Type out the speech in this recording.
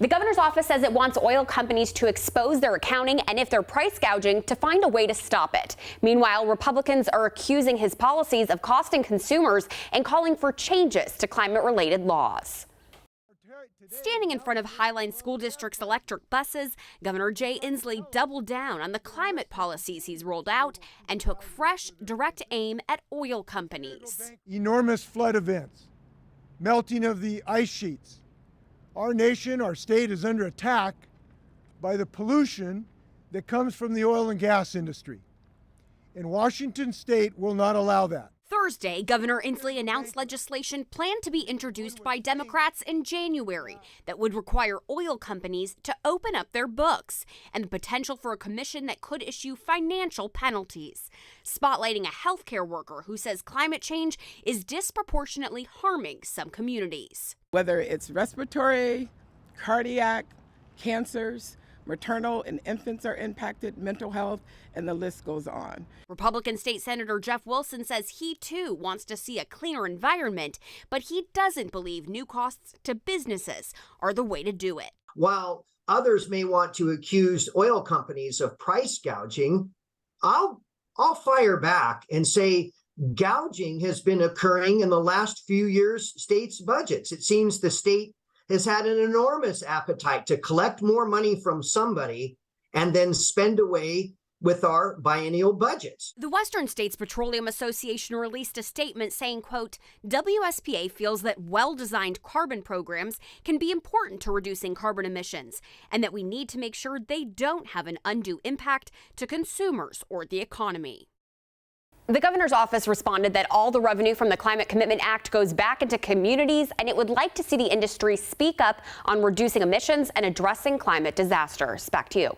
The governor's office says it wants oil companies to expose their accounting and if they're price gouging, to find a way to stop it. Meanwhile, Republicans are accusing his policies of costing consumers and calling for changes to climate-related laws. Standing in front of Highline School District's electric buses, Governor Jay Inslee doubled down on the climate policies he's rolled out and took fresh, direct aim at oil companies. Enormous flood events, melting of the ice sheets. Our nation, our state is under attack by the pollution that comes from the oil and gas industry. And Washington State will not allow that. Thursday, Governor Inslee announced legislation planned to be introduced by Democrats in January that would require oil companies to open up their books and the potential for a commission that could issue financial penalties, spotlighting a healthcare worker who says climate change is disproportionately harming some communities. Whether it's respiratory, cardiac, cancers, maternal and infants are impacted, mental health, and the list goes on. Republican State Senator Jeff Wilson says he too wants to see a cleaner environment, but he doesn't believe new costs to businesses are the way to do it. While others may want to accuse oil companies of price gouging, I'll fire back and say gouging has been occurring in the last few years' states' budgets. It seems the state has had an enormous appetite to collect more money from somebody and then spend away with our biennial budgets. The Western States Petroleum Association released a statement saying, quote, WSPA feels that well-designed carbon programs can be important to reducing carbon emissions and that we need to make sure they don't have an undue impact to consumers or the economy. The governor's office responded that all the revenue from the Climate Commitment Act goes back into communities, and it would like to see the industry speak up on reducing emissions and addressing climate disasters. Back to you.